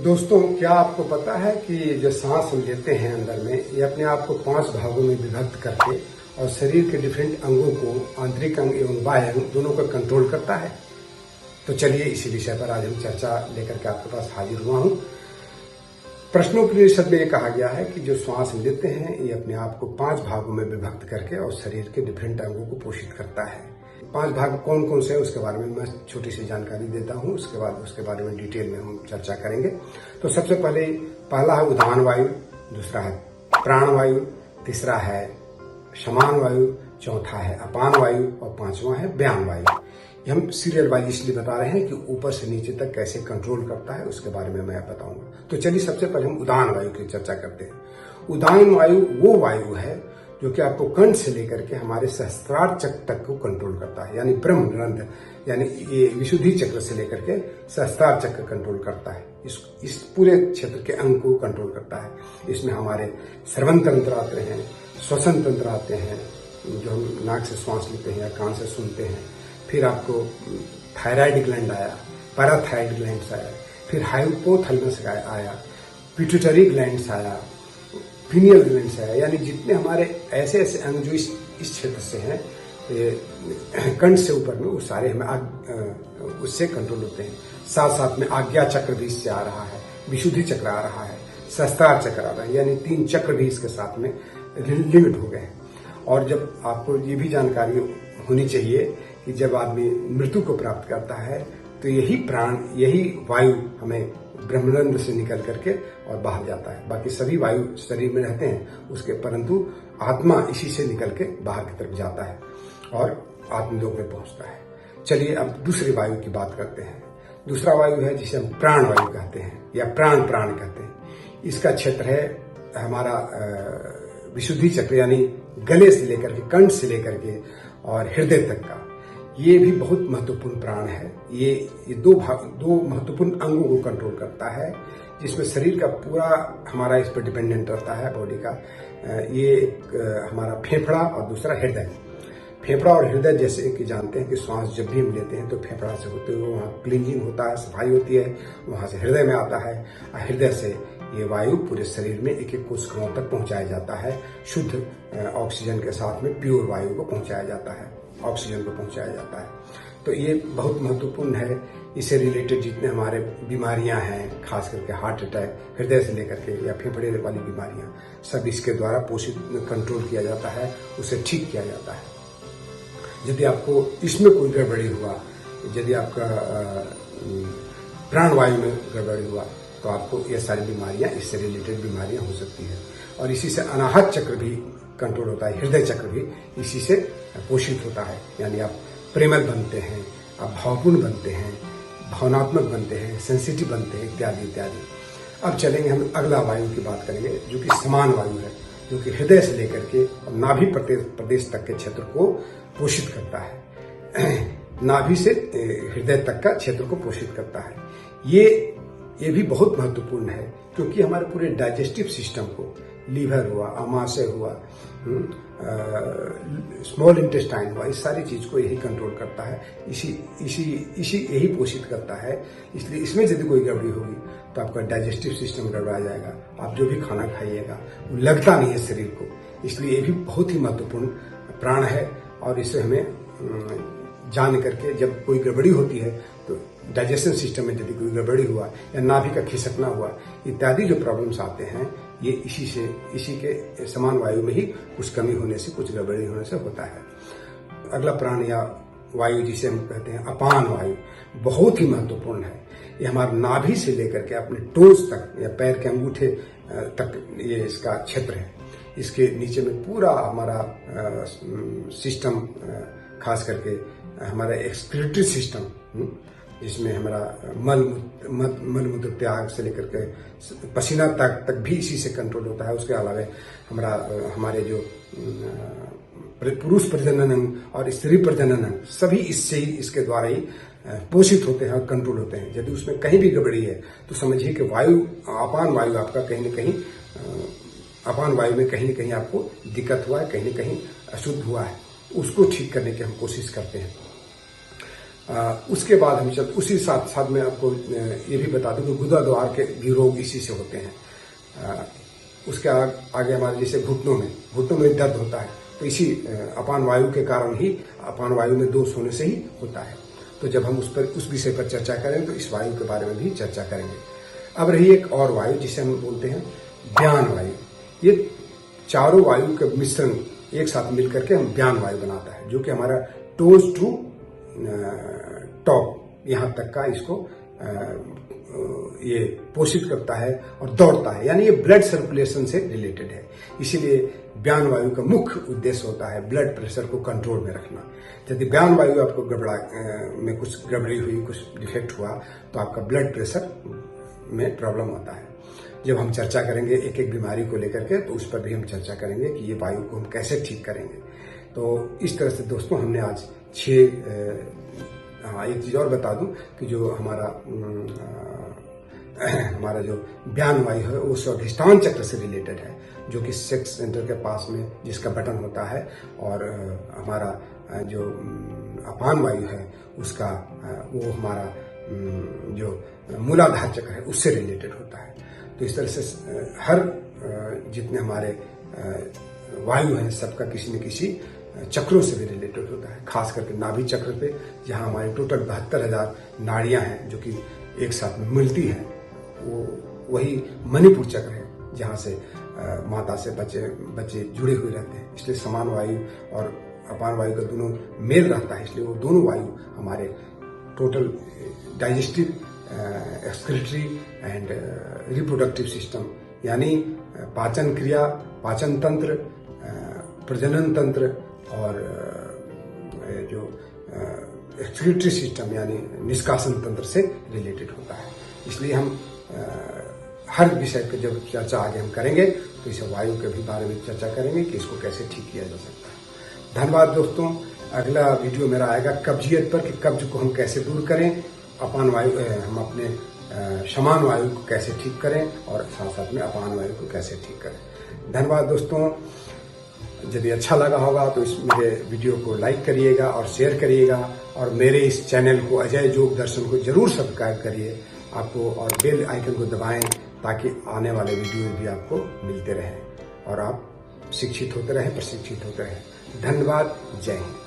दोस्तों, क्या आपको पता है कि जो सांस हम लेते हैं अंदर में, ये अपने आप को 5 भागों में विभक्त करके और शरीर के डिफरेंट अंगों को, आंतरिक अंग एवं बाह्य अंग दोनों को कंट्रोल करता है। तो चलिए इसी विषय पर आज हम चर्चा लेकर के आपके पास हाजिर हुआ हूँ। प्रश्नोपनिषद में ये कहा गया है कि जो श्वास हम लेते हैं ये अपने आप को 5 भागों में विभक्त करके और शरीर के डिफरेंट अंगों को पोषित करता है। 5 भाग कौन कौन से हैं उसके बारे में मैं छोटी सी जानकारी देता हूँ, उसके बाद उसके बारे में डिटेल में हम चर्चा करेंगे। तो सबसे पहला है उदान वायु, दूसरा है प्राण वायु, तीसरा है समान वायु, चौथा है अपान वायु और पांचवा है व्यान वायु। ये हम सीरियल वाइज इसलिए बता रहे हैं कि ऊपर से नीचे तक कैसे कंट्रोल करता है उसके बारे में मैं बताऊंगा। तो चलिए सबसे पहले हम उदान वायु की चर्चा करते हैं। उदान वायु वो वायु है जो कि आपको कंठ से लेकर के हमारे सहस्त्रार चक्र तक को कंट्रोल करता है, यानी ब्रह्मरंध्र, यानी ये विशुद्धि चक्र से लेकर के सहस्त्रार चक्र कंट्रोल करता है। इस पूरे क्षेत्र के अंग को कंट्रोल करता है। इसमें हमारे श्रवण तंत्र आते हैं, श्वसन तंत्र आते हैं, जो हम नाक से श्वास लेते हैं या कान से सुनते हैं। फिर आपको थायराइड ग्लैंड आया, पैराथायराइड ग्लैंड आया, फिर हाइपोथैलेमस आया, पिट्यूटरी ग्लैंड आया, पीनियल ग्लैंड आया। यानी जितने हमारे ऐसे ऐसे अंग जो इस क्षेत्र से हैं, कंठ से ऊपर में, वो सारे हमें उससे कंट्रोल होते हैं। साथ साथ में आज्ञा चक्र भी इससे आ रहा है, विशुद्धि चक्र आ रहा है, सहस्त्रार चक्र आ रहा है, यानी 3 चक्र भी इसके साथ में लिमिट हो गए हैं। और जब आपको ये भी जानकारी होनी चाहिए कि जब आदमी मृत्यु को प्राप्त करता है तो यही प्राण, यही वायु हमें ब्रह्मरंध्र से निकल करके और बाहर जाता है। बाकी सभी वायु शरीर में रहते हैं उसके, परंतु आत्मा इसी से निकल के बाहर की तरफ जाता है और आत्मलोक में पहुंचता है। चलिए अब दूसरी वायु की बात करते हैं। दूसरा वायु है जिसे हम प्राण वायु कहते हैं या प्राण कहते हैं। इसका क्षेत्र है हमारा विशुद्धि चक्र, यानी गले से लेकर के, कंठ से लेकर के और हृदय तक का। ये भी बहुत महत्वपूर्ण प्राण है। ये दो महत्वपूर्ण अंगों को कंट्रोल करता है, जिसमें शरीर का पूरा हमारा इस पर डिपेंडेंट रहता है, बॉडी का। ये एक हमारा फेफड़ा और दूसरा हृदय। फेफड़ा और हृदय जैसे कि जानते हैं कि श्वास जब भी हम लेते हैं तो फेफड़ा से होते हुए वहाँ क्लीनिंग होता है, सफाई होती है, वहाँ से हृदय में आता है और हृदय से ये वायु पूरे शरीर में एक एक कोशिकाओं तक पहुंचाया जाता है। शुद्ध ऑक्सीजन के साथ में प्योर वायु को पहुंचाया जाता है, ऑक्सीजन को पहुंचाया जाता है। तो ये बहुत महत्वपूर्ण है। इससे रिलेटेड जितने हमारे बीमारियां हैं, खास करके हार्ट अटैक, हृदय से लेकर के या फेफड़े वाली बीमारियां, सब इसके द्वारा पोषित कंट्रोल किया जाता है, उसे ठीक किया जाता है। यदि आपको इसमें कोई गड़बड़ी हुआ, यदि आपका प्राणवायु में गड़बड़ी हुआ तो आपको ये सारी बीमारियां, इससे रिलेटेड बीमारियां हो सकती है। और इसी से अनाहत चक्र भी कंट्रोल होता है, हृदय चक्र भी इसी से पोषित होता है। यानी आप प्रेमल बनते हैं, आप भावपूर्ण बनते हैं, भावनात्मक बनते हैं, सेंसिटिव बनते हैं, इत्यादि इत्यादि। अब चलेंगे हम अगला वायु की बात करेंगे, जो कि समान वायु है, जो कि हृदय से लेकर के और नाभि प्रदेश तक के क्षेत्र को पोषित करता है। नाभि से हृदय तक का क्षेत्र को पोषित करता है। ये भी बहुत महत्वपूर्ण है, क्योंकि हमारे पूरे डाइजेस्टिव सिस्टम को, लीवर हुआ, आमाशय हुआ, स्मॉल इंटेस्टाइन हुआ, इस सारी चीज को यही कंट्रोल करता है, इसी यही पोषित करता है। इसलिए इसमें यदि कोई गड़बड़ी होगी तो आपका डाइजेस्टिव सिस्टम गड़बड़ा जाएगा। आप जो भी खाना खाइएगा वो लगता नहीं है शरीर को। इसलिए ये भी बहुत ही महत्वपूर्ण प्राण है और इसे हमें जान करके, जब कोई गड़बड़ी होती है तो डाइजेशन सिस्टम में यदि कोई गड़बड़ी हुआ या नाभि का खिसकना हुआ, इत्यादि जो प्रॉब्लम्स आते हैं, ये इसी के समान वायु में ही कुछ कमी होने से, कुछ गड़बड़ी होने से होता है। अगला प्राण या वायु जिसे हम कहते हैं अपान वायु, बहुत ही महत्वपूर्ण है। ये हमारे नाभि से लेकर के अपने टोज तक या पैर के अंगूठे तक ये इसका क्षेत्र है। इसके नीचे में पूरा हमारा सिस्टम, खास करके हमारा एक्सक्रीटरी सिस्टम, जिसमें हमारा मल मूत्र त्याग से लेकर के पसीना तक भी इसी से कंट्रोल होता है। उसके अलावा हमारे जो पुरुष प्रजनन अंग और स्त्री प्रजनन अंग, सभी इसके द्वारा ही पोषित होते हैं और कंट्रोल होते हैं। यदि उसमें कहीं भी गड़बड़ी है तो समझिए कि अपान वायु आपका कहीं न कहीं, अपान वायु में कहीं न कहीं आपको दिक्कत हुआ है, कहीं न कहीं अशुद्ध हुआ है। उसको ठीक करने की हम कोशिश करते हैं। उसके बाद हम उसी साथ साथ में आपको ये भी बता दूं कि गुदा द्वार के भी रोग इसी से होते हैं। उसके आगे हमारे जैसे घुटनों में दर्द होता है, तो इसी अपान वायु के कारण ही अपान वायु में दोष होने से ही होता है। तो जब हम उस विषय पर चर्चा करें तो इस वायु के बारे में भी चर्चा करेंगे। अब रही एक और वायु जिसे हम बोलते हैं व्यान वायु। ये चारों वायु के मिश्रण एक साथ मिलकर के हम व्यान वायु बनाता है, जो कि हमारा टोज टू टॉप यहाँ तक का इसको ये पोषित करता है और दौड़ता है, यानी ये ब्लड सर्कुलेशन से रिलेटेड है। इसीलिए व्यान वायु का मुख्य उद्देश्य होता है ब्लड प्रेशर को कंट्रोल में रखना। यदि व्यान वायु आपको में कुछ गड़बड़ी हुई, कुछ डिफेक्ट हुआ, तो आपका ब्लड प्रेशर में प्रॉब्लम होता है। जब हम चर्चा करेंगे एक एक बीमारी को लेकर के, तो उस पर भी हम चर्चा करेंगे कि ये वायु को हम कैसे ठीक करेंगे। तो इस तरह से दोस्तों हमने आज 6 एक चीज और बता दूं कि जो हमारा जो व्यान वायु है वो स्वाधिष्ठान चक्र से रिलेटेड है, जो कि सेक्स सेंटर के पास में जिसका बटन होता है, और हमारा जो अपान वायु है उसका वो हमारा जो मूलाधार चक्र है उससे रिलेटेड होता है। तो इस तरह से हर जितने हमारे वायु हैं सबका किसी न किसी चक्रों से भी रिलेटेड होता है, खास करके नाभि चक्र पे, जहां हमारे टोटल 72,000 नाड़ियां हैं जो कि एक साथ में मिलती हैं। वो वही मणिपुर चक्र है जहां से माता से बच्चे जुड़े हुए रहते हैं। इसलिए समान वायु और अपान वायु का दोनों मेल रहता है, इसलिए वो दोनों वायु हमारे total digestive, excretory and reproductive system, यानी पाचन क्रिया, पाचन तंत्र, प्रजनन तंत्र और जो एक्सक्रीटरी सिस्टम यानी निष्कासन तंत्र से रिलेटेड होता है। इसलिए हम हर विषय पर जब चर्चा आगे हम करेंगे तो इस वायु के भी बारे में चर्चा करेंगे कि इसको कैसे ठीक किया जा सकता है। धन्यवाद दोस्तों। अगला वीडियो मेरा आएगा कब्जियत पर, कि कब्ज को हम कैसे दूर करें, अपान वायु हम अपने समान वायु को कैसे ठीक करें, और साथ साथ में अपान वायु को कैसे ठीक करें। धन्यवाद दोस्तों। यदि अच्छा लगा होगा तो इस मेरे वीडियो को लाइक करिएगा और शेयर करिएगा, और मेरे इस चैनल को अजय योग दर्शन को जरूर सब्सक्राइब करिए आपको, और बेल आइकन को दबाएं ताकि आने वाले वीडियो भी आपको मिलते रहें और आप शिक्षित होते रहें, प्रशिक्षित होते रहें। धन्यवाद। जय हिंद।